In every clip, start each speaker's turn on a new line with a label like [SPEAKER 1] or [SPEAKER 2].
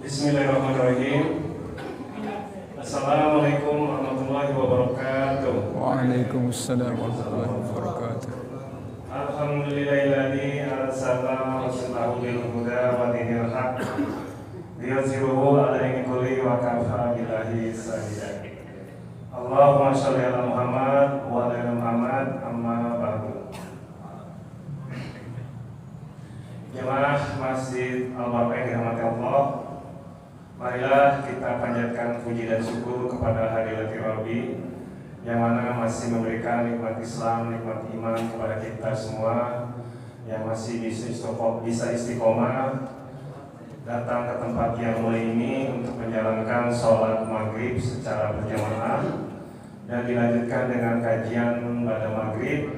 [SPEAKER 1] Bismillahirrahmanirrahim. Assalamualaikum warahmatullahi wabarakatuh.
[SPEAKER 2] Waalaikumsalam warahmatullahi wabarakatuh.
[SPEAKER 1] Alhamdulillahilladzi arsala rasulahu bil huda wa dinil haq liyuzhirahu 'ala dini kulli wa kafa billahi shahida. Allahumma shalli ala Muhammad wa ala ali Muhammad, amma ba'du. Jemaah Masjid Al-Wafa yang dirahmati Allah, marilah kita panjatkan puji dan syukur kepada Hadilatul Rabbi yang mana masih memberikan nikmat Islam, nikmat iman kepada kita semua yang masih bisa istiqomah datang ke tempat yang mulia ini untuk menjalankan sholat maghrib secara berjamaah dan dilanjutkan dengan kajian pada maghrib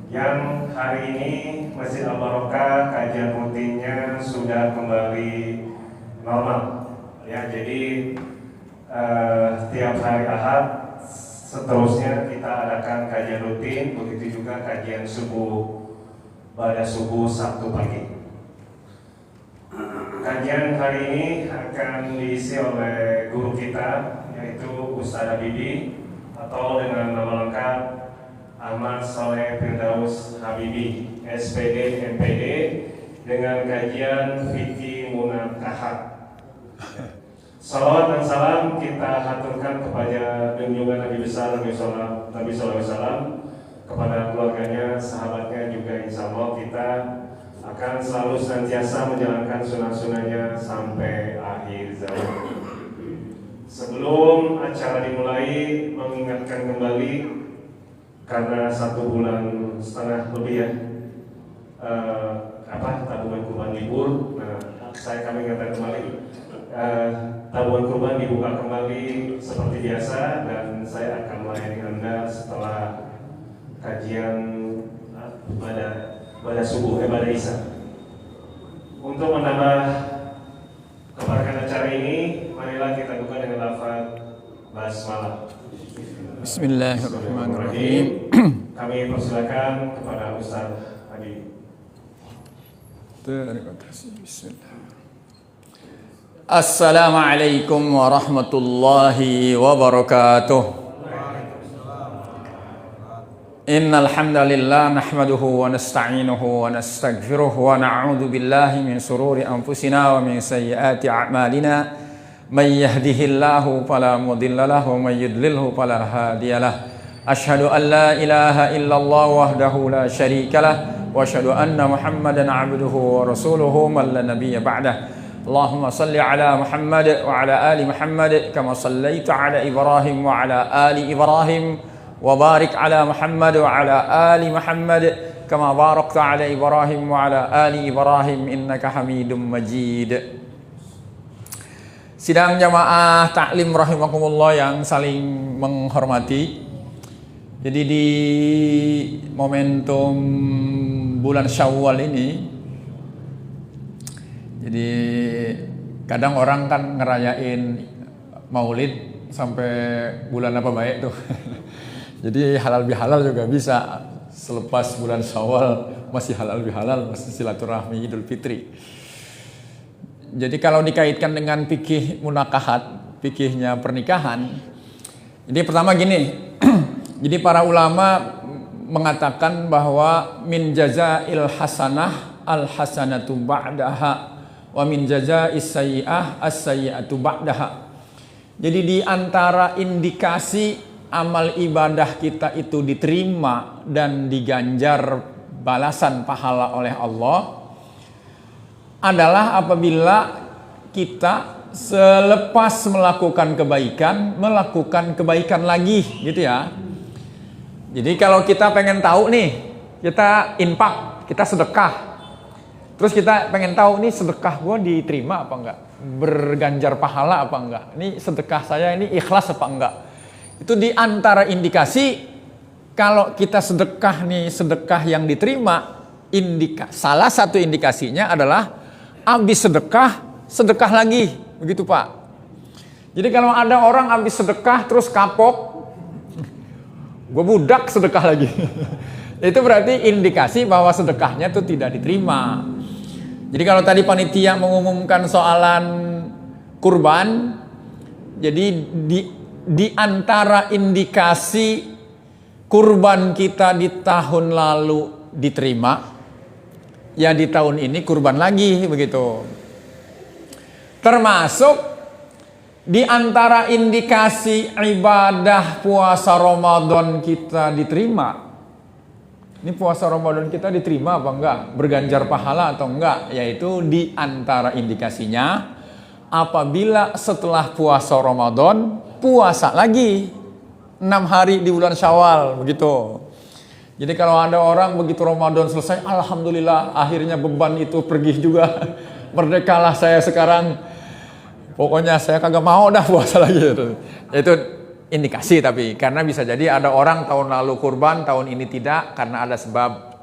[SPEAKER 1] yang hari ini Masjid Al-Barokah kajian rutinnya sudah kembali normal ya. Jadi tiap hari Ahad seterusnya kita adakan kajian rutin, begitu juga kajian subuh pada subuh Sabtu pagi. Kajian hari ini akan diisi oleh guru kita yaitu Ustaz Habibi atau dengan nama lengkap Ahmad Saleh Firdaus Habibi, SPD MPD, dengan kajian fikih munakahat. Salawat dan salam kita haturkan kepada junjungan Nabi besar Nabi Sallallahu Alaihi Wasallam, kepada keluarganya, sahabatnya, juga insya Allah kita akan selalu senantiasa menjalankan sunnah-sunnahnya sampai akhir zaman. Sebelum acara dimulai, mengingatkan kembali karena 1 bulan setengah lebih ya tabungan kurban libur. Nah, kami ingatkan kembali tabungan kurban dibuka kembali seperti biasa dan saya akan melayani Anda setelah kajian pada subuh pada Isya. Untuk menambah keberkahan acara ini, marilah kita buka dengan lafaz basmalah.
[SPEAKER 2] Bismillahirrahmanirrahim.
[SPEAKER 1] Kami persilakan kepada Ustaz Adi.
[SPEAKER 2] Terima kasih. Bismillah. Assalamualaikum warahmatullahi wabarakatuh. Innal hamdalillah nahmaduhu wa nasta'inuhu wa nastaghfiruhu wa na'udzu billahi min shururi anfusina wa min sayyiati a'malina. Man yahdihillahu fala mudilla lahu wa man yudlilhu fala hadiyalah. Asyhadu an la ilaha illallah wahdahu la syarika lah wa asyhadu anna Muhammadan 'abduhu wa rasuluhu man la nabiyya ba'dah. Allahumma salli ala Muhammad wa ala ali Muhammad kama sallaita ala Ibrahim wa ala ali Ibrahim wa barik ala Muhammad wa ala ali Muhammad kama barakta ala Ibrahim wa ala ali Ibrahim innaka Hamidum Majid. Sidang jamaah taklim rahimakumullah yang saling menghormati. Jadi di momentum bulan Syawal ini, jadi kadang orang kan ngerayain Maulid sampai bulan apa baik tuh. Jadi halal bihalal juga bisa. Selepas bulan Syawal masih halal bihalal, masih silaturahmi Idul Fitri. Jadi kalau dikaitkan dengan fikih munakahat, fikihnya pernikahan, jadi pertama gini, jadi para ulama mengatakan bahwa min jazail hasanah al hasanatu ba'daha wa min jazais sayyi'ah as sayyi'atu ba'daha. Jadi di antara indikasi amal ibadah kita itu diterima dan diganjar balasan pahala oleh Allah adalah apabila kita selepas melakukan kebaikan lagi gitu ya. Jadi kalau kita pengen tahu nih, kita infak, kita sedekah, terus kita pengen tahu nih sedekah gue diterima apa enggak, berganjar pahala apa enggak, ini sedekah saya ini ikhlas apa enggak. Itu di antara indikasi kalau kita sedekah nih, sedekah yang diterima, salah satu indikasinya adalah habis sedekah lagi, begitu Pak. Jadi kalau ada orang habis sedekah terus kapok, gue budak sedekah lagi, itu berarti indikasi bahwa sedekahnya itu tidak diterima. Jadi kalau tadi panitia mengumumkan soalan kurban, jadi di antara indikasi kurban kita di tahun lalu diterima, ya di tahun ini kurban lagi begitu. Termasuk di antara indikasi ibadah puasa Ramadan kita diterima. Ini puasa Ramadan kita diterima apa enggak? Berganjar pahala atau enggak? Yaitu di antara indikasinya apabila setelah puasa Ramadan puasa lagi 6 hari di bulan Syawal begitu. Jadi kalau ada orang begitu Ramadan selesai, alhamdulillah akhirnya beban itu pergi juga. Merdekalah saya sekarang. Pokoknya saya kagak mau dah puasa lagi itu indikasi, tapi karena bisa jadi ada orang tahun lalu kurban, tahun ini tidak karena ada sebab.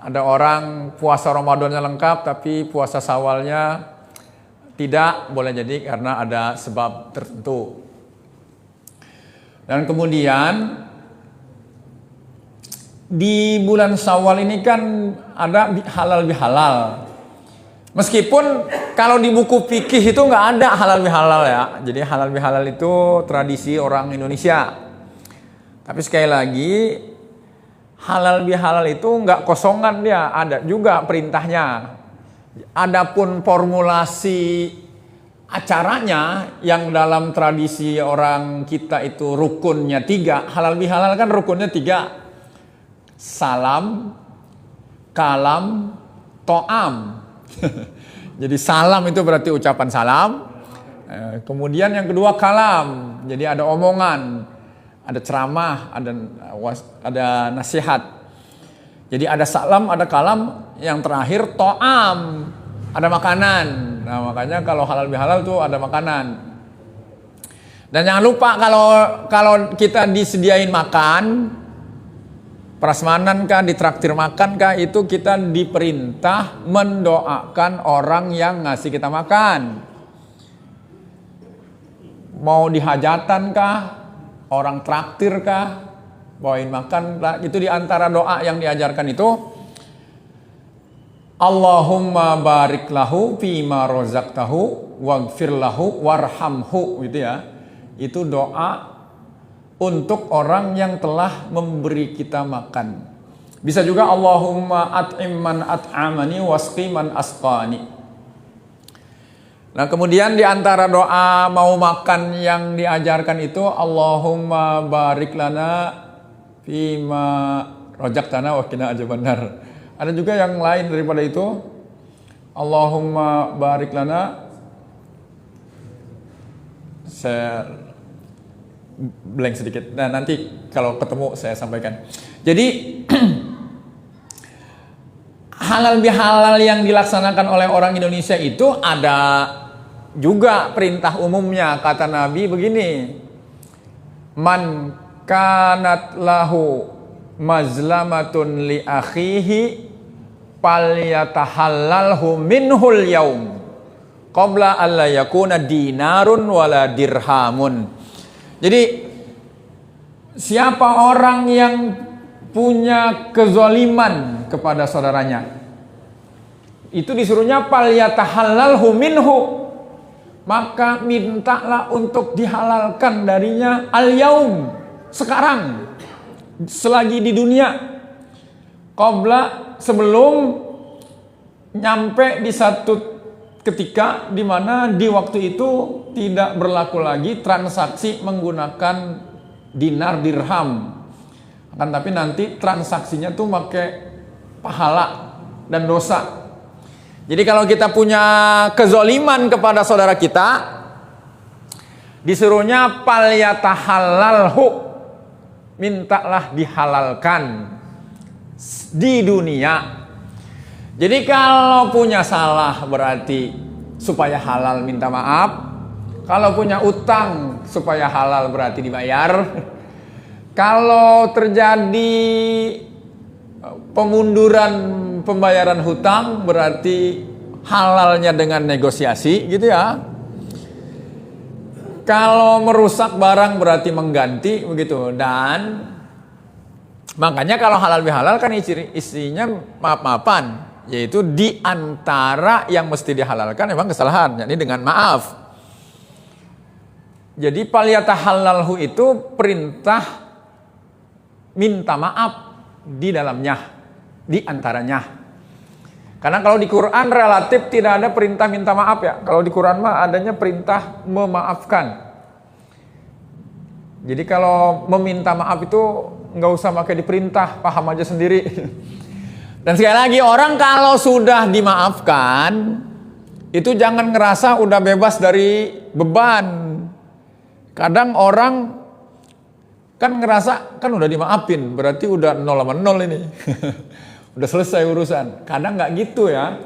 [SPEAKER 2] Ada orang puasa Ramadannya lengkap tapi puasa Syawalnya tidak, boleh jadi karena ada sebab tertentu. Dan kemudian di bulan Syawal ini kan ada halal bihalal. Meskipun kalau di buku fikih itu nggak ada halal bihalal ya. Jadi halal bihalal itu tradisi orang Indonesia. Tapi sekali lagi halal bihalal itu nggak kosongan dia, ada juga perintahnya. Adapun formulasi acaranya yang dalam tradisi orang kita itu rukunnya 3. Halal bihalal kan rukunnya 3. Salam, kalam, to'am. Jadi salam itu berarti ucapan salam. Kemudian yang kedua kalam. Jadi ada omongan, ada ceramah, ada nasihat. Jadi ada salam, ada kalam. Yang terakhir to'am, ada makanan. Nah makanya kalau halal bihalal tuh ada makanan. Dan jangan lupa kalau kita disediain makan, prasmanan kah, ditraktir makan kah, itu kita diperintah mendoakan orang yang ngasih kita makan. Mau dihajatan kah, orang traktir kah, bawain makan, itu diantara doa yang diajarkan itu Allahumma barik lahu fima rozaqtahu waghfir lahu warhamhu, gitu ya. Itu doa untuk orang yang telah memberi kita makan. Bisa juga Allahumma at'im man at'amani wasqi man asqani. Nah kemudian di antara doa mau makan yang diajarkan itu Allahumma barik lana fima rojaqtana wa qina adzabannar. Ada juga yang lain daripada itu. Allahumma barik lana. Saya blank sedikit. Nah nanti kalau ketemu saya sampaikan. Jadi halal bihalal yang dilaksanakan oleh orang Indonesia itu ada juga perintah umumnya. Kata Nabi begini, man kanat lahu mazlamatun li akhihi falyatahallalhu minhul yaum qabla alla yakuna dinarun wala dirhamun. Jadi siapa orang yang punya kezaliman kepada saudaranya, itu disuruhnya falyatahallalhu minhu, maka mintalah untuk dihalalkan darinya al-yaum, sekarang, selagi di dunia, qabla, sebelum nyampe di satu ketika di mana di waktu itu tidak berlaku lagi transaksi menggunakan dinar dirham. Akan tapi nanti transaksinya tuh pakai pahala dan dosa. Jadi kalau kita punya kezoliman kepada saudara kita, disuruhnya falyatahallalhu, mintalah dihalalkan di dunia. Jadi kalau punya salah berarti supaya halal minta maaf. Kalau punya utang supaya halal berarti dibayar. Kalau terjadi pemunduran pembayaran hutang berarti halalnya dengan negosiasi, gitu ya. Kalau merusak barang berarti mengganti, begitu. Dan makanya kalau halal bihalal kan isinya maaf-maafan. yaitu di antara yang mesti dihalalkan memang kesalahan, yakni dengan maaf. Jadi fal yatahallalhu itu perintah minta maaf di dalamnya, di antaranya. Karena kalau di Quran relatif tidak ada perintah minta maaf ya. Kalau di Quran mah adanya perintah memaafkan. Jadi kalau meminta maaf itu nggak usah pakai diperintah, paham aja sendiri. Dan sekali lagi, orang kalau sudah dimaafkan itu jangan ngerasa udah bebas dari beban. Kadang orang kan ngerasa kan udah dimaafin, berarti udah 0 sama 0 ini. Udah selesai urusan. Kadang nggak gitu ya.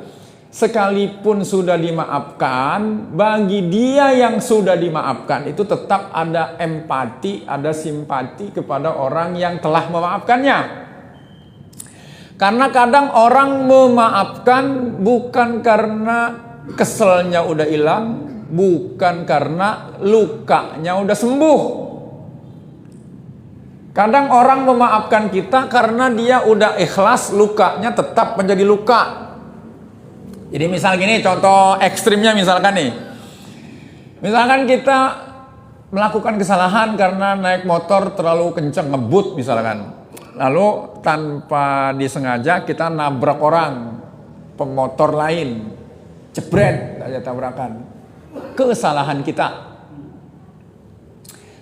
[SPEAKER 2] Sekalipun sudah dimaafkan, bagi dia yang sudah dimaafkan itu tetap ada empati, ada simpati kepada orang yang telah memaafkannya. Karena kadang orang memaafkan bukan karena keselnya udah hilang, bukan karena lukanya udah sembuh. Kadang orang memaafkan kita karena dia udah ikhlas, lukanya tetap menjadi luka. Jadi misal gini, contoh ekstrimnya misalkan nih. Misalkan kita melakukan kesalahan karena naik motor terlalu kencang, ngebut misalkan. Lalu tanpa disengaja kita nabrak orang, pemotor lain. Jebret aja tabrakan. Kesalahan kita.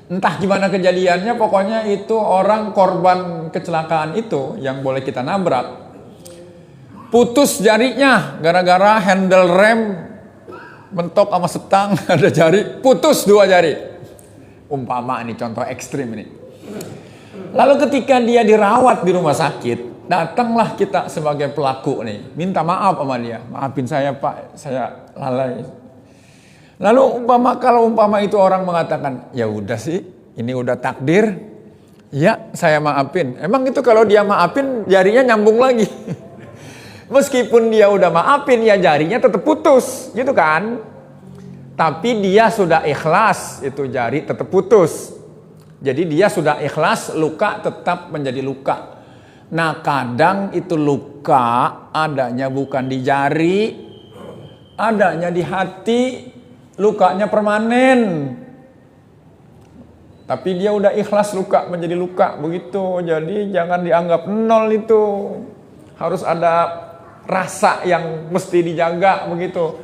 [SPEAKER 2] Entah gimana kejadiannya, pokoknya itu orang korban kecelakaan itu yang boleh kita nabrak. Putus jarinya gara-gara handle rem mentok sama setang, ada jari, putus 2 jari. Umpama ini contoh ekstrim ini. Lalu ketika dia dirawat di rumah sakit, datanglah kita sebagai pelaku nih, minta maaf sama dia. Maafin saya Pak, saya lalai. Lalu kalau umpama itu orang mengatakan, ya udah sih, ini udah takdir, ya saya maafin. Emang itu kalau dia maafin jarinya nyambung lagi. Meskipun dia udah maafin, ya jarinya tetap putus, gitu kan? Tapi dia sudah ikhlas, itu jari tetap putus. Jadi dia sudah ikhlas, luka tetap menjadi luka. Nah kadang itu luka adanya bukan di jari, adanya di hati. Lukanya permanen, tapi dia udah ikhlas luka menjadi luka begitu. Jadi jangan dianggap 0 itu, harus ada rasa yang mesti dijaga begitu.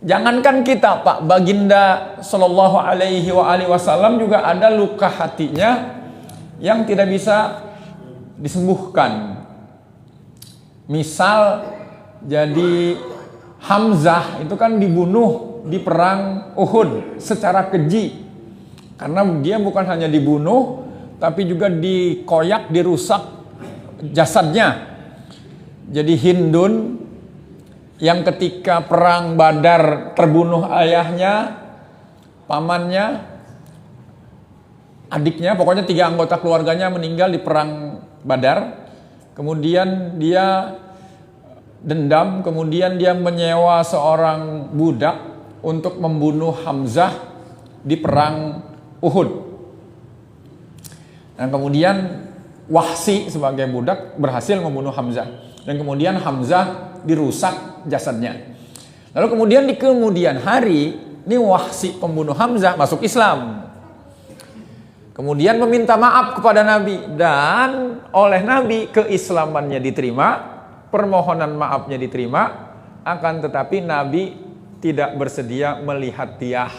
[SPEAKER 2] Jangankan kita Pak, Baginda Shallallahu Alaihi Wasallam juga ada luka hatinya yang tidak bisa disembuhkan. Misal jadi Hamzah itu kan dibunuh di perang Uhud secara keji. Karena dia bukan hanya dibunuh, tapi juga dikoyak, dirusak jasadnya. Jadi Hindun yang ketika perang Badar terbunuh ayahnya, pamannya, adiknya, pokoknya 3 anggota keluarganya meninggal di perang Badar. Kemudian dia dendam, kemudian dia menyewa seorang budak untuk membunuh Hamzah di perang Uhud. Dan kemudian Wahsi sebagai budak berhasil membunuh Hamzah. Dan kemudian Hamzah dirusak jasadnya. Lalu kemudian di kemudian hari, ini Wahsi pembunuh Hamzah masuk Islam. Kemudian meminta maaf kepada Nabi. Dan oleh Nabi keislamannya diterima, permohonan maafnya diterima, akan tetapi Nabi tidak bersedia melihat dia.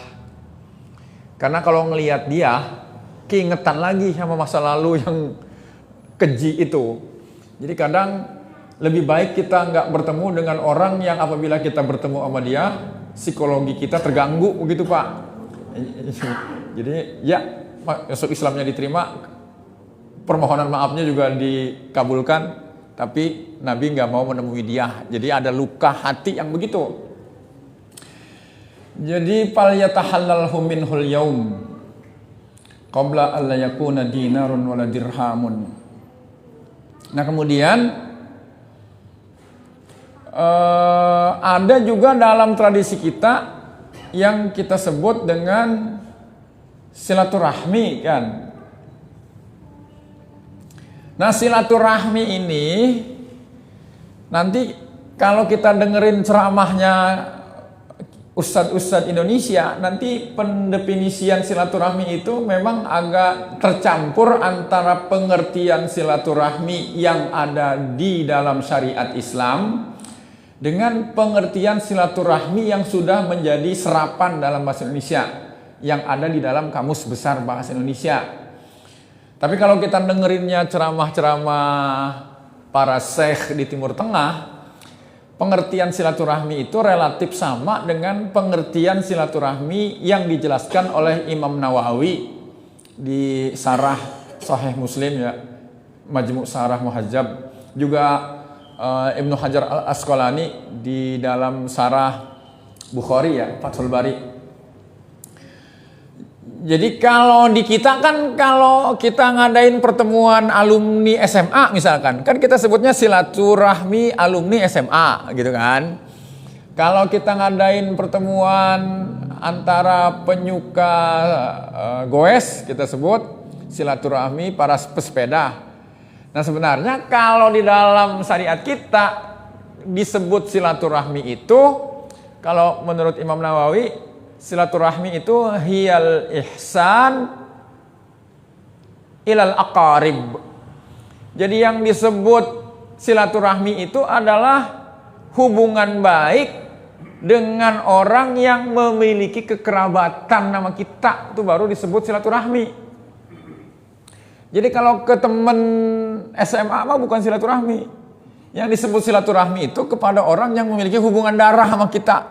[SPEAKER 2] Karena kalau ngelihat dia, keingetan lagi sama masa lalu yang keji itu. Jadi kadang lebih baik kita nggak bertemu dengan orang yang apabila kita bertemu sama dia, psikologi kita terganggu begitu Pak. Jadi ya, masuk Islamnya diterima, permohonan maafnya juga dikabulkan. Tapi Nabi nggak mau menemui dia. Jadi ada luka hati yang begitu. Jadi fal yatahallalhu minhul yaum qabla alla yakuna dinarun wala dirhamun. Nah kemudian ada juga dalam tradisi kita yang kita sebut dengan silaturahmi kan. Nah silaturahmi ini Nanti kalau kita dengerin ceramahnya Ustadz-Ustadz Indonesia, nanti pendefinisian silaturahmi itu memang agak tercampur antara pengertian silaturahmi yang ada di dalam syariat Islam dengan pengertian silaturahmi yang sudah menjadi serapan dalam bahasa Indonesia yang ada di dalam Kamus Besar Bahasa Indonesia. Tapi kalau kita dengerinnya ceramah-ceramah para syekh di Timur Tengah, pengertian silaturahmi itu relatif sama dengan pengertian silaturahmi yang dijelaskan oleh Imam Nawawi di Syarah Sahih Muslim ya, Majmu' Syarah Muhadzab, juga Ibnu Hajar Al-Asqalani di dalam Syarah Bukhari ya, Fathul Bari. Jadi kalau di kita kan, kalau kita ngadain pertemuan alumni SMA misalkan, kan kita sebutnya silaturahmi alumni SMA gitu kan. Kalau kita ngadain pertemuan antara penyuka goes, kita sebut silaturahmi para pesepeda. Nah sebenarnya kalau di dalam syariat kita disebut silaturahmi itu, kalau menurut Imam Nawawi, silaturahmi itu hiyal ihsan ilal aqarib. Jadi yang disebut silaturahmi itu adalah hubungan baik dengan orang yang memiliki kekerabatan nama kita, itu baru disebut silaturahmi. Jadi kalau ke teman SMA mah bukan silaturahmi. Yang disebut silaturahmi itu kepada orang yang memiliki hubungan darah sama kita.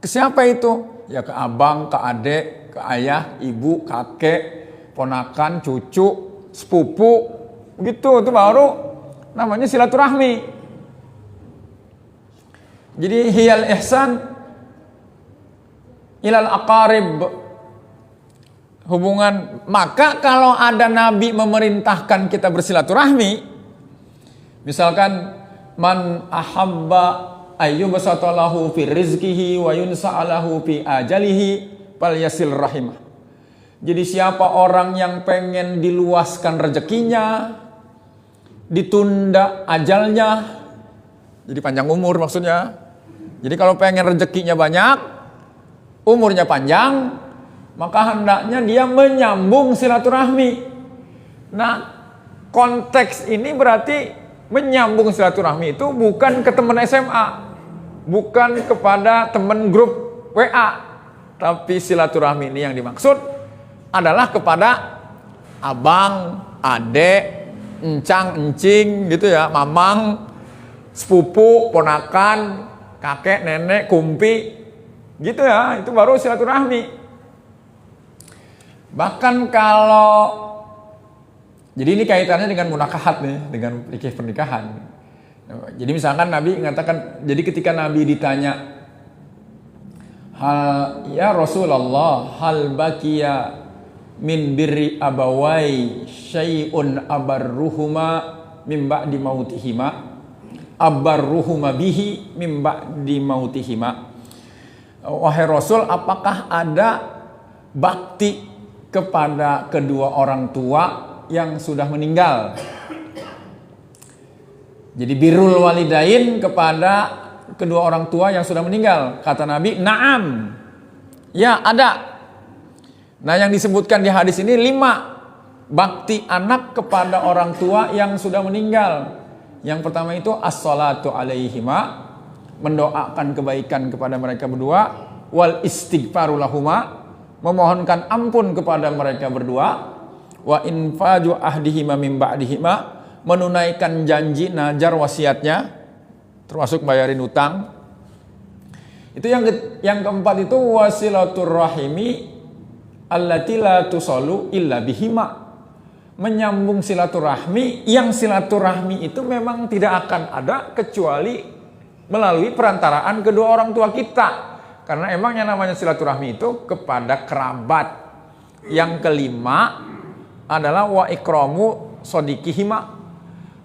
[SPEAKER 2] Ke siapa itu? Ya ke abang, ke adik, ke ayah, ibu, kakek, ponakan, cucu, sepupu, begitu. Itu baru namanya silaturahmi. Jadi hiyal ihsan ilal aqarib, hubungan. Maka kalau ada nabi memerintahkan kita bersilaturahmi, misalkan man ahabba ayyubsatalahu fi rizkihi wa yunsa'alahu fi ajalihi falyasil rahimah. Jadi siapa orang yang pengen diluaskan rezekinya, ditunda ajalnya, jadi panjang umur maksudnya. Jadi kalau pengen rezekinya banyak, umurnya panjang, maka hendaknya dia menyambung silaturahmi. Nah, konteks ini berarti menyambung silaturahmi itu bukan ke teman SMA, bukan kepada teman grup WA, tapi silaturahmi ini yang dimaksud adalah kepada abang, adek, encang, encing gitu ya, mamang, sepupu, ponakan, kakek, nenek, kumpi gitu ya, itu baru silaturahmi. Bahkan kalau, jadi ini kaitannya dengan munakahat nih, dengan fikih pernikahan. Jadi misalkan Nabi mengatakan, jadi ketika Nabi ditanya, ya Rasulullah, hal baqiya min birri abawai syai'un abarruhuma min ba'di mautihima, abarruhuma bihi min ba'di mautihima. Wahai Rasul, apakah ada bakti kepada kedua orang tua yang sudah meninggal? Jadi birrul walidain kepada kedua orang tua yang sudah meninggal. Kata Nabi, na'am. Ya, ada. Nah, yang disebutkan di hadis ini 5 bakti anak kepada orang tua yang sudah meninggal. Yang pertama itu as-salatu alaihima, mendoakan kebaikan kepada mereka berdua, wal istighfaru lahuma, memohonkan ampun kepada mereka berdua, wa infaju ahdihima min ba'dihima, menunaikan janji najar wasiatnya, termasuk bayarin utang. Itu yang keempat itu wasilaturrahimi allati la tusallu illa bihima, menyambung silaturahmi yang silaturahmi itu memang tidak akan ada kecuali melalui perantaraan kedua orang tua kita, karena emang yang namanya silaturahmi itu kepada kerabat. Yang kelima adalah wa ikramu sodikihima,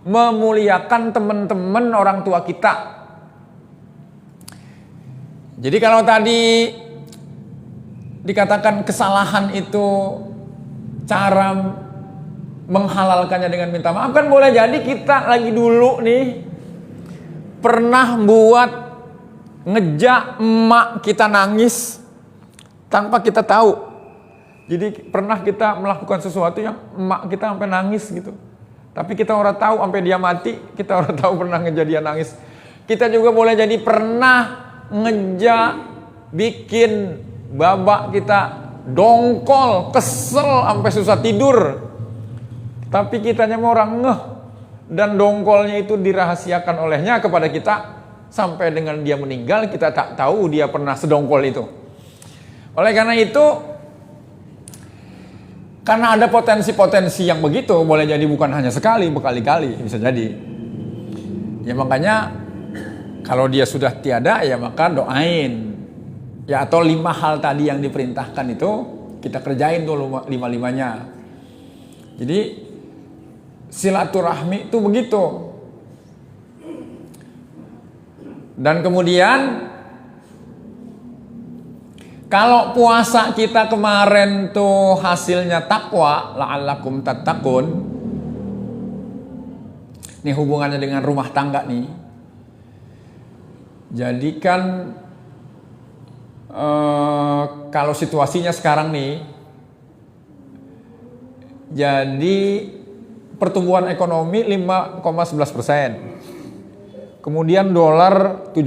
[SPEAKER 2] memuliakan teman-teman orang tua kita. Jadi kalau tadi dikatakan kesalahan itu cara menghalalkannya dengan minta maaf, kan boleh jadi kita lagi dulu nih pernah buat ngejak emak kita nangis tanpa kita tahu. Jadi pernah kita melakukan sesuatu yang emak kita sampai nangis gitu. Tapi kita orang tahu sampai dia mati, kita orang tahu pernah ngejak dia nangis. Kita juga boleh jadi pernah ngejak bikin babak kita dongkol, kesel sampai susah tidur. Tapi kitanya mau orang ngeh, dan dongkolnya itu dirahasiakan olehnya kepada kita sampai dengan dia meninggal kita tak tahu dia pernah sedongkol itu. Oleh karena itu, karena ada potensi-potensi yang begitu, boleh jadi bukan hanya sekali, berkali-kali bisa jadi. Ya makanya kalau dia sudah tiada, ya maka doain. Ya atau 5 hal tadi yang diperintahkan itu kita kerjain tuh 5-5-nya. Jadi silaturahmi itu begitu. Dan kemudian kalau puasa kita kemarin tuh hasilnya takwa, la'allakum tattaqun. Ini hubungannya dengan rumah tangga nih. Jadi kan kalau situasinya sekarang nih, jadi pertumbuhan ekonomi 5,11%. Kemudian dolar 17.000.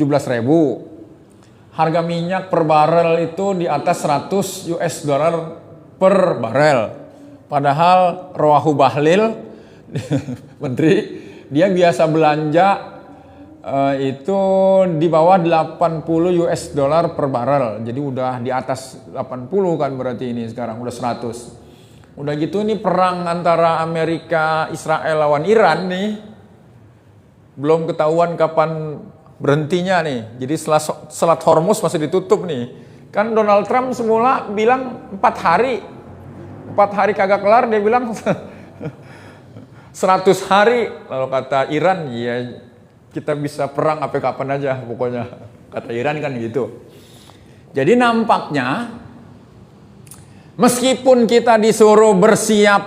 [SPEAKER 2] Harga minyak per barel itu di atas 100 US dollar per barel. Padahal Rawahu Bahlil, menteri, dia biasa belanja itu di bawah 80 US dollar per barel. Jadi udah di atas 80 kan berarti ini sekarang udah 100. Udah gitu nih perang antara Amerika Israel lawan Iran nih. Belum ketahuan kapan berhentinya nih. Jadi Selat Hormuz masih ditutup nih. Kan Donald Trump semula bilang 4 hari. 4 hari kagak kelar, dia bilang 100 hari. Lalu kata Iran, ya kita bisa perang sampai kapan aja pokoknya. Kata Iran kan gitu. Jadi nampaknya meskipun kita disuruh bersiap,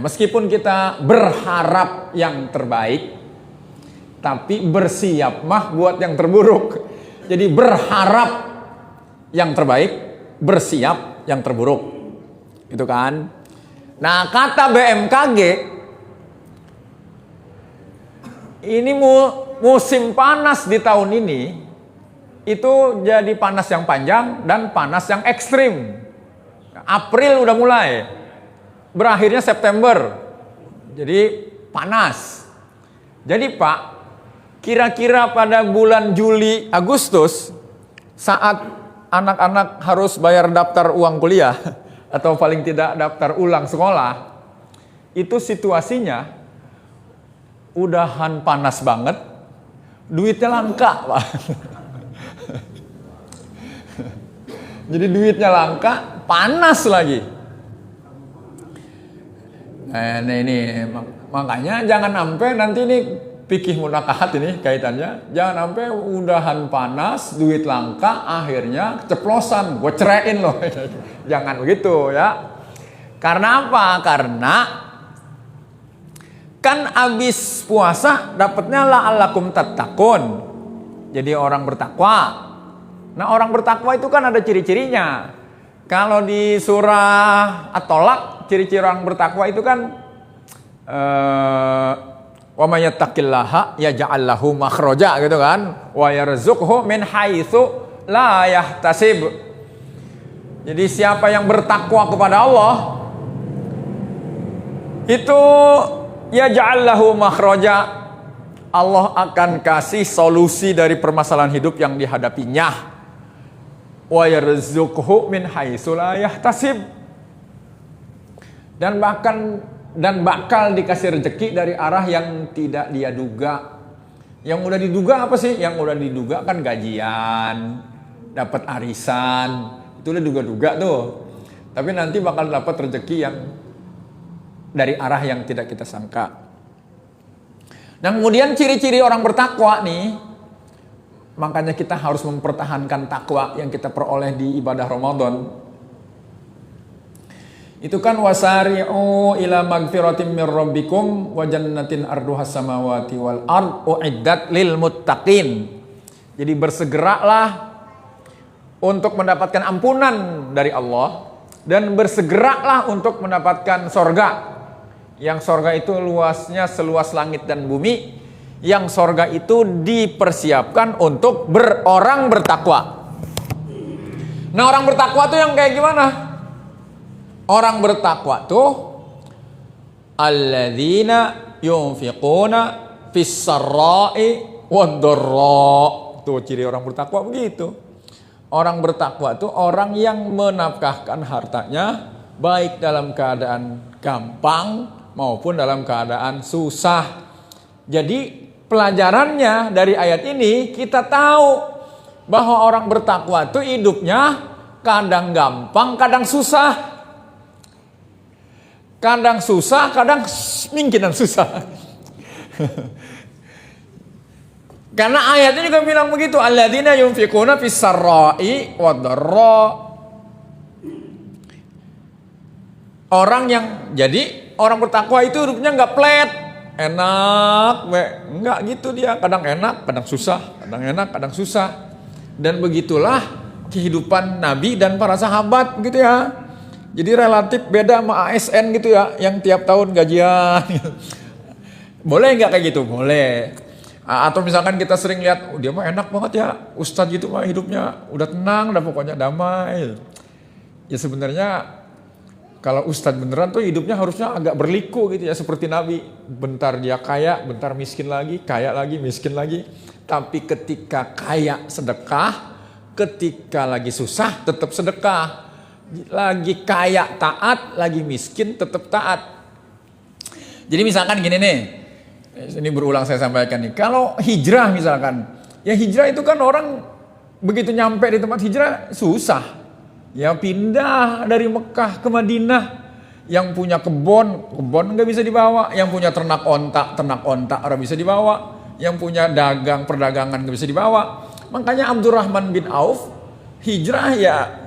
[SPEAKER 2] meskipun kita berharap yang terbaik, tapi bersiap mah buat yang terburuk. Jadi berharap yang terbaik, bersiap yang terburuk. Itu kan. Nah, kata BMKG, ini musim panas di tahun ini itu jadi panas yang panjang dan panas yang ekstrim. April udah mulai, berakhirnya September. Jadi panas. Jadi Pak, kira-kira pada bulan Juli, Agustus, saat anak-anak harus bayar daftar uang kuliah atau paling tidak daftar ulang sekolah, itu situasinya udahan panas banget, duitnya langka, Pak. Jadi duitnya langka, panas lagi. Nah ini makanya jangan sampai nanti ini fikih munakahat ini kaitannya. Jangan sampai udahan panas, duit langka, akhirnya keceplosan, gue ceraiin loh. Jangan begitu ya. Karena apa? Karena kan abis puasa dapatnya la'allakum tattaqun. Jadi orang bertakwa. Nah orang bertakwa itu kan ada ciri-cirinya. Kalau di surah At-Tolak, ciri-ciri orang bertakwa itu kan wa may yattaqillaha yaj'al lahu makhraja gitu kan, wa yarzuqhu min haitsu la yahtasib. Jadi siapa yang bertakwa kepada Allah itu yaj'al lahu makhraja, Allah akan kasih solusi dari permasalahan hidup yang dihadapinya. Wa yarzuqhu min haitsu la yahtasib. Dan bakal dikasih rezeki dari arah yang tidak dia duga. Yang udah diduga apa sih? Yang udah diduga kan gajian, dapat arisan, itu udah duga-duga tuh. Tapi nanti bakal dapat rezeki yang dari arah yang tidak kita sangka. Dan kemudian ciri-ciri orang bertakwa nih, makanya kita harus mempertahankan takwa yang kita peroleh di ibadah Ramadan. Itu kan wasari'u ila magfiratim mir rabbikum wa jannatin arduhas samawati wal ard uiddat lil muttaqin. Jadi bersegeralah untuk mendapatkan ampunan dari Allah dan bersegeralah untuk mendapatkan sorga. Yang sorga itu luasnya seluas langit dan bumi. Yang sorga itu dipersiapkan untuk orang bertakwa. Nah, orang bertakwa tuh yang kayak gimana? Orang bertakwa tuh alladzina yunfiquna fis sarra'i wad dharra. Tuh ciri orang bertakwa begitu. Orang bertakwa tuh orang yang menafkahkan hartanya baik dalam keadaan gampang maupun dalam keadaan susah. Jadi pelajarannya dari ayat ini kita tahu bahwa orang bertakwa itu hidupnya kadang gampang, kadang susah. Kadang susah, kadang mungkinan susah. Karena ayatnya juga bilang begitu, alladzina yunfiquna fis sarra'i wad dharra. Jadi orang bertakwa itu hidupnya nggak flat, enak, nggak gitu dia. Kadang enak, kadang susah, kadang enak, kadang susah. Dan begitulah kehidupan Nabi dan para sahabat gitu ya. Jadi relatif beda sama ASN gitu ya, yang tiap tahun gajian. Boleh nggak kayak gitu? Boleh. Atau misalkan kita sering lihat, dia mah enak banget ya, ustadz gitu mah hidupnya udah tenang, udah pokoknya damai. Ya sebenarnya kalau ustadz beneran tuh hidupnya harusnya agak berliku gitu ya, seperti Nabi. Bentar dia kaya, bentar miskin lagi, kaya lagi, miskin lagi. Tapi ketika kaya sedekah, ketika lagi susah tetap sedekah. Lagi kaya taat, lagi miskin tetap taat. Jadi misalkan gini nih, ini berulang saya sampaikan nih. Kalau hijrah misalkan, ya hijrah itu kan orang begitu nyampe di tempat hijrah susah. Ya pindah dari Mekah ke Madinah. Yang punya kebon nggak bisa dibawa. Yang punya ternak ontak nggak bisa dibawa. Yang punya perdagangan nggak bisa dibawa. Makanya Abdurrahman bin Auf hijrah ya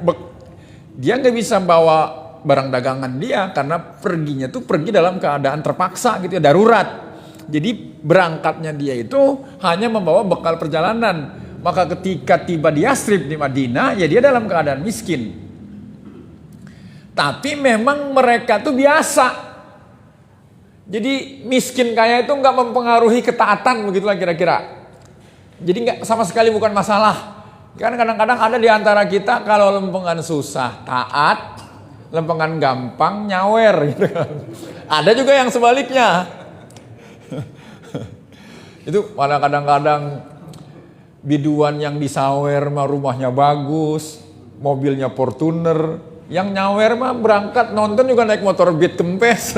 [SPEAKER 2] dia nggak bisa bawa barang dagangan dia karena perginya tuh pergi dalam keadaan terpaksa gitu ya, darurat. Jadi berangkatnya dia itu hanya membawa bekal perjalanan. Maka ketika tiba di Yasrib di Madinah, ya dia dalam keadaan miskin. Tapi memang mereka tuh biasa. Jadi miskin kaya itu nggak mempengaruhi ketaatan begitulah kira-kira. Jadi nggak sama sekali bukan masalah. Kan kadang-kadang ada di antara kita kalau lempengan susah taat, lempengan gampang nyawer gitu kan. Ada juga yang sebaliknya. Itu malah kadang-kadang biduan yang disawer mah rumahnya bagus, mobilnya Fortuner, yang nyawer mah berangkat nonton juga naik motor Beat kempes.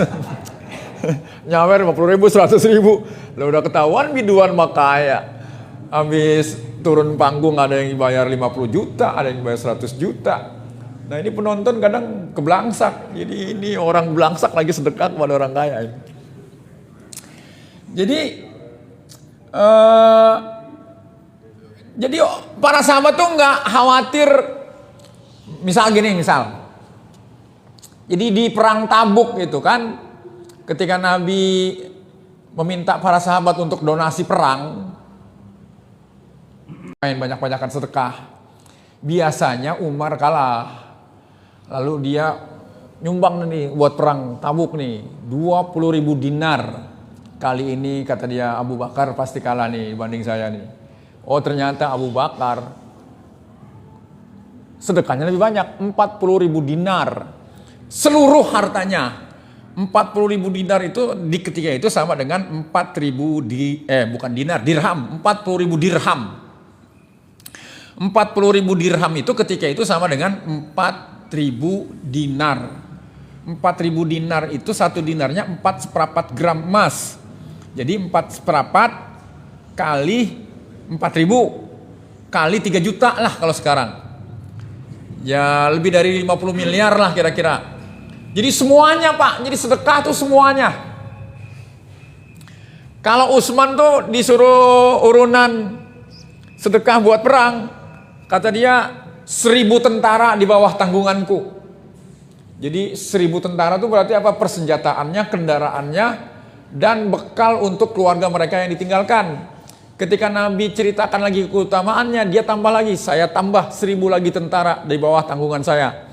[SPEAKER 2] Nyawer 50.000, 100.000. Lah udah ketahuan biduan mah kaya. Habis turun panggung ada yang dibayar 50 juta, ada yang dibayar 100 juta. Nah ini penonton kadang keblangsak. Jadi ini orang belangsak lagi sedekah kepada orang kaya. Jadi para sahabat tuh nggak khawatir. Misal. Jadi di perang Tabuk itu kan, ketika Nabi meminta para sahabat untuk donasi perang, banyak-banyakan sedekah. Biasanya Umar kalah. Lalu dia nyumbang nih buat perang Tabuk nih 20.000 dinar. Kali ini kata dia Abu Bakar pasti kalah nih dibanding saya nih. Oh ternyata Abu Bakar sedekahnya lebih banyak, 40.000 dinar. Seluruh hartanya 40.000 dinar itu di ketika itu sama dengan 4.000 dirham, 40.000 dirham. 40.000 dirham itu ketika itu sama dengan 4.000 dinar. 4.000 dinar itu satu dinarnya 4/4 gram emas. Jadi 4/4 kali 4.000 kali 3 juta lah kalau sekarang. Ya lebih dari 50 miliar lah kira-kira. Jadi semuanya Pak, jadi sedekah tuh semuanya. Kalau Utsman tuh disuruh urunan sedekah buat perang, kata dia 1.000 tentara di bawah tanggunganku. Jadi 1.000 tentara itu berarti apa? Persenjataannya, kendaraannya, dan bekal untuk keluarga mereka yang ditinggalkan. Ketika Nabi ceritakan lagi keutamaannya, dia tambah lagi, saya tambah 1.000 lagi tentara di bawah tanggungan saya.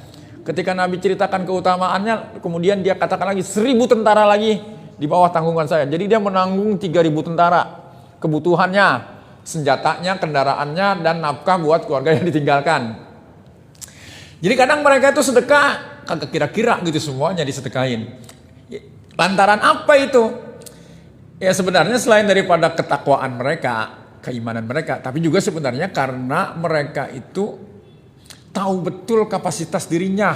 [SPEAKER 2] Ketika Nabi ceritakan keutamaannya, kemudian dia katakan lagi 1.000 tentara lagi di bawah tanggungan saya. Jadi dia menanggung 3.000 tentara, kebutuhannya, senjatanya, kendaraannya, dan nafkah buat keluarga yang ditinggalkan. Jadi kadang mereka itu sedekah, kagak kira-kira gitu semuanya disedekahin. Lantaran apa itu? Ya sebenarnya selain daripada ketakwaan mereka, keimanan mereka, tapi juga sebenarnya karena mereka itu tahu betul kapasitas dirinya.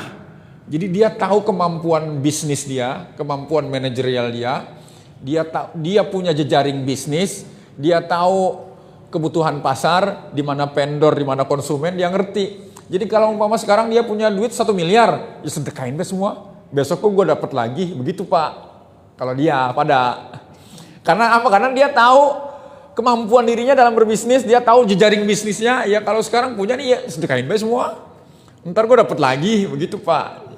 [SPEAKER 2] Jadi dia tahu kemampuan bisnis dia, kemampuan manajerial dia punya jejaring bisnis, dia tahu kebutuhan pasar, di mana vendor, di mana konsumen, dia ngerti. Jadi kalau umpama sekarang dia punya duit 1 miliar, ya sedekahin deh semua. Besok kok gue dapat lagi, begitu Pak. Kalau dia pada. Karena apa? Karena dia tahu kemampuan dirinya dalam berbisnis, dia tahu jejaring bisnisnya. Ya kalau sekarang punya nih, ya sedekahin deh semua. Ntar gue dapat lagi, begitu Pak.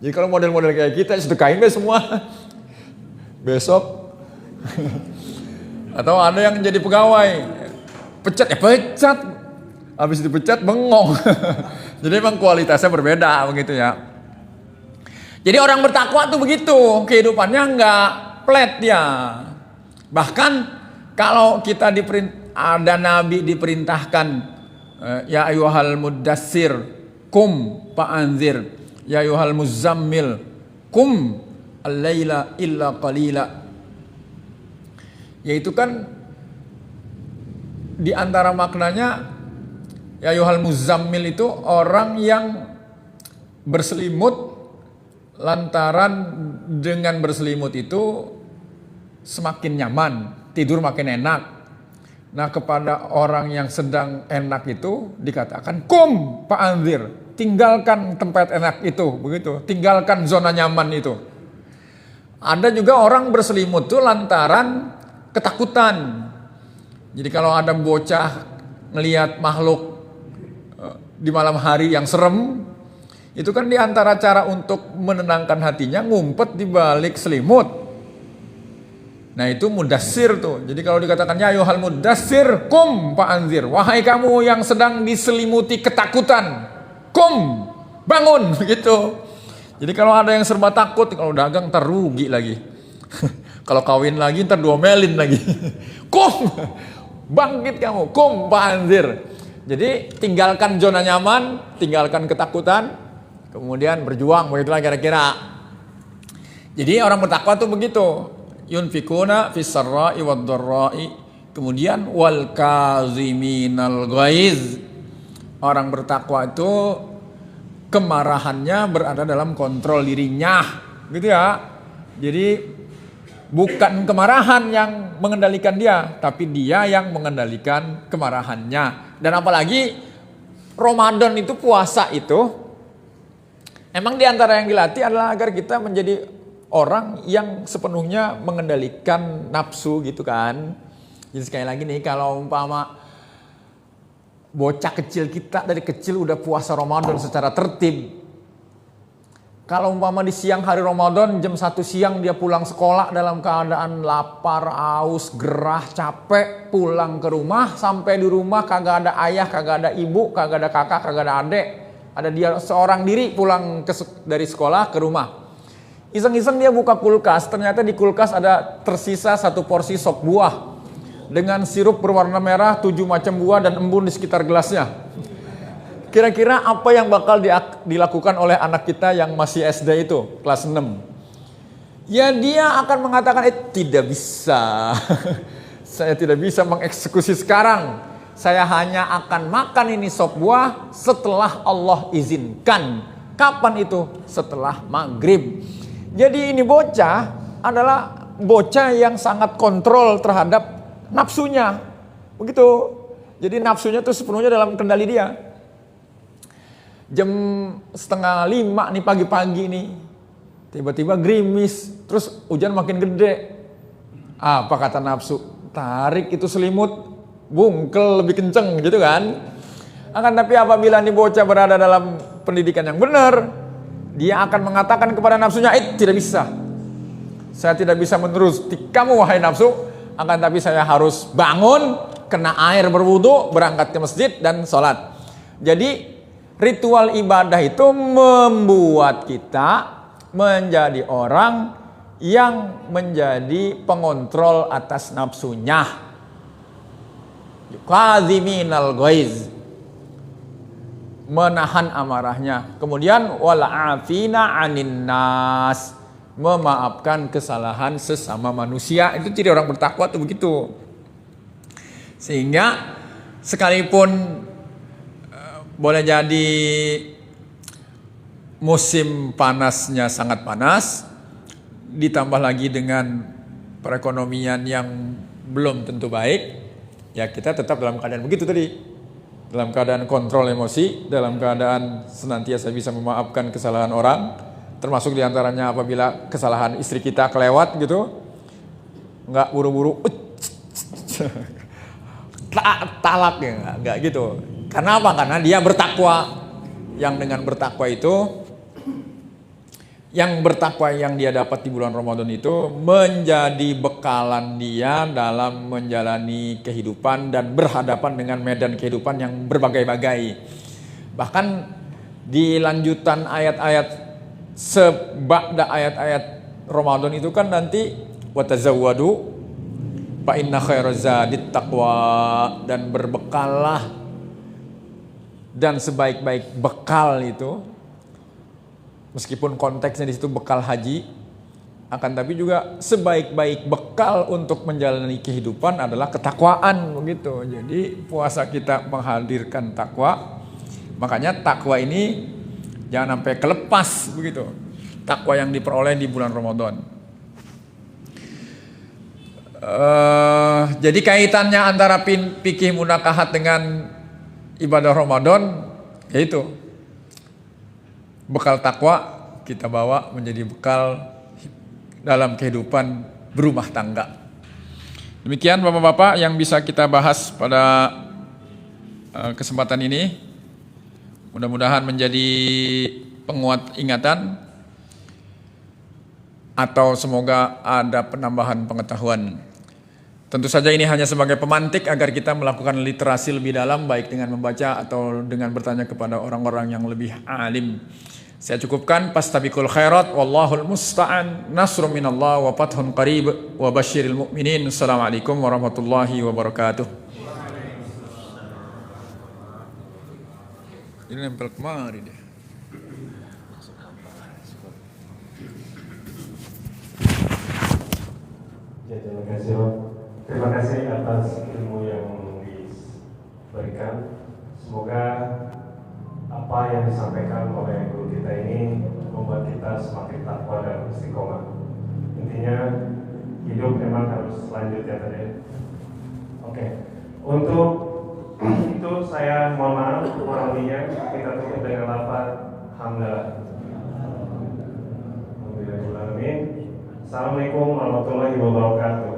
[SPEAKER 2] Jadi kalau model-model kayak kita, sedekahin deh semua. Besok. Atau ada yang jadi pegawai, pecat ya pecat. Habis dipecat bengong. Jadi emang kualitasnya berbeda begitu ya. Jadi orang bertakwa tuh begitu, kehidupannya enggak flat dia. Bahkan kalau kita ada nabi diperintahkan, ya ayyuhal muddassir kum fa'anzir, ya ayyuhal muzammil kum al-laila illa qalila. Yaitu kan di antara maknanya ya ayyuhal muzammil itu orang yang berselimut, lantaran dengan berselimut itu semakin nyaman, tidur makin enak. Nah kepada orang yang sedang enak itu dikatakan kum fa'anzir, tinggalkan tempat enak itu, begitu, tinggalkan zona nyaman itu. Ada juga orang berselimut itu lantaran ketakutan. Jadi kalau ada bocah ngelihat makhluk di malam hari yang serem, itu kan diantara cara untuk menenangkan hatinya ngumpet di balik selimut. Nah itu mudassir tuh. Jadi kalau dikatakan ya ayyuhal mudassir kum fa'anzir, wahai kamu yang sedang diselimuti ketakutan, kum, bangun begitu. Jadi kalau ada yang serba takut, kalau dagang ntar rugi lagi. Kalau kawin lagi ntar diomelin lagi. Kum, bangkit kamu, kum fa'anzir. Jadi tinggalkan zona nyaman, tinggalkan ketakutan, kemudian berjuang, begitulah kira-kira. Jadi orang bertakwa tuh begitu. Yunfikuna fis sarra'i wad dharra'i, kemudian wal kaziminal ghaiz. Orang bertakwa itu kemarahannya berada dalam kontrol dirinya, gitu ya. Jadi bukan kemarahan yang mengendalikan dia, tapi dia yang mengendalikan kemarahannya. Dan apalagi Ramadan itu, puasa itu, emang diantara yang dilatih adalah agar kita menjadi orang yang sepenuhnya mengendalikan nafsu gitu kan. Jadi sekali lagi nih, kalau umpama bocah kecil kita dari kecil udah puasa Ramadan secara tertib. Kalau umpama di siang hari Ramadan jam 1 siang dia pulang sekolah dalam keadaan lapar, haus, gerah, capek, pulang ke rumah, sampai di rumah kagak ada ayah, kagak ada ibu, kagak ada kakak, kagak ada adik. Ada dia seorang diri pulang dari sekolah ke rumah. Iseng-iseng dia buka kulkas, ternyata di kulkas ada tersisa 1 porsi sop buah dengan sirup berwarna merah, 7 macam buah dan embun di sekitar gelasnya. Kira-kira apa yang bakal dilakukan oleh anak kita yang masih SD itu, kelas 6? Ya dia akan mengatakan, tidak bisa. Saya tidak bisa mengeksekusi sekarang. Saya hanya akan makan ini sop buah setelah Allah izinkan. Kapan itu? Setelah maghrib. Jadi ini bocah adalah bocah yang sangat kontrol terhadap nafsunya. Begitu. Jadi nafsunya itu sepenuhnya dalam kendali dia. Jam 4:30 nih pagi-pagi nih. Tiba-tiba gerimis. Terus hujan makin gede. Apa kata nafsu? Tarik itu selimut. Bungkel lebih kenceng gitu kan. Akan tapi apabila nih bocah berada dalam pendidikan yang benar, Dia akan mengatakan kepada nafsunya, tidak bisa. Saya tidak bisa menuruti kamu wahai nafsu, akan tapi saya harus bangun, kena air berwudu, berangkat ke masjid dan sholat. Jadi ritual ibadah itu membuat kita menjadi orang yang menjadi pengontrol atas nafsunya. Qaziminal ghaiz, menahan amarahnya. Kemudian wal afina 'anin nas, memaafkan kesalahan sesama manusia. Itu ciri orang bertakwa tuh begitu. Sehingga sekalipun boleh jadi musim panasnya sangat panas, ditambah lagi dengan perekonomian yang belum tentu baik, ya kita tetap dalam keadaan begitu tadi. Dalam keadaan kontrol emosi, dalam keadaan senantiasa bisa memaafkan kesalahan orang, termasuk diantaranya apabila kesalahan istri kita kelewat gitu, nggak buru-buru talak ya, nggak gitu. Karena apa? Karena dia bertakwa. Yang dengan bertakwa itu, yang bertakwa yang dia dapat di bulan Ramadan itu menjadi bekalan dia dalam menjalani kehidupan dan berhadapan dengan medan kehidupan yang berbagai-bagai. Bahkan di lanjutan ayat-ayat seba'da ayat-ayat Ramadan itu kan nanti watazawwadu fa inna khairaz zadit taqwa, dan berbekallah, dan sebaik-baik bekal itu, meskipun konteksnya di situ bekal haji, akan tapi juga sebaik-baik bekal untuk menjalani kehidupan adalah ketakwaan begitu. Jadi puasa kita menghadirkan takwa. Makanya takwa ini jangan sampai kelepas begitu. Takwa yang diperoleh di bulan Ramadan. Jadi kaitannya antara fikih munakahat dengan ibadah Ramadan, yaitu bekal takwa kita bawa menjadi bekal dalam kehidupan berumah tangga. Demikian Bapak-bapak yang bisa kita bahas pada kesempatan ini. Mudah-mudahan menjadi penguat ingatan, atau semoga ada penambahan pengetahuan. Tentu saja ini hanya sebagai pemantik agar kita melakukan literasi lebih dalam, baik dengan membaca atau dengan bertanya kepada orang-orang yang lebih alim. Saya cukupkan, fastabiqul khairat wallahul musta'an, nasrun minallah wa fathun qarib wa basyiril mu'minin. Assalamualaikum warahmatullahi wabarakatuh. Ini nempel kemari deh.
[SPEAKER 1] Terima kasih, Pak. Terima kasih atas ilmu yang diberikan. Semoga apa yang disampaikan oleh guru kita ini membuat kita semakin takwa dan istiqomah. Intinya hidup memang harus lanjut ya tadi. Oke. Untuk itu saya mohon maaf kurang lebihnya, kita tutup dengan lafaz hamdalah. Alhamdulillahirabbil alamin. Assalamualaikum warahmatullahi wabarakatuh.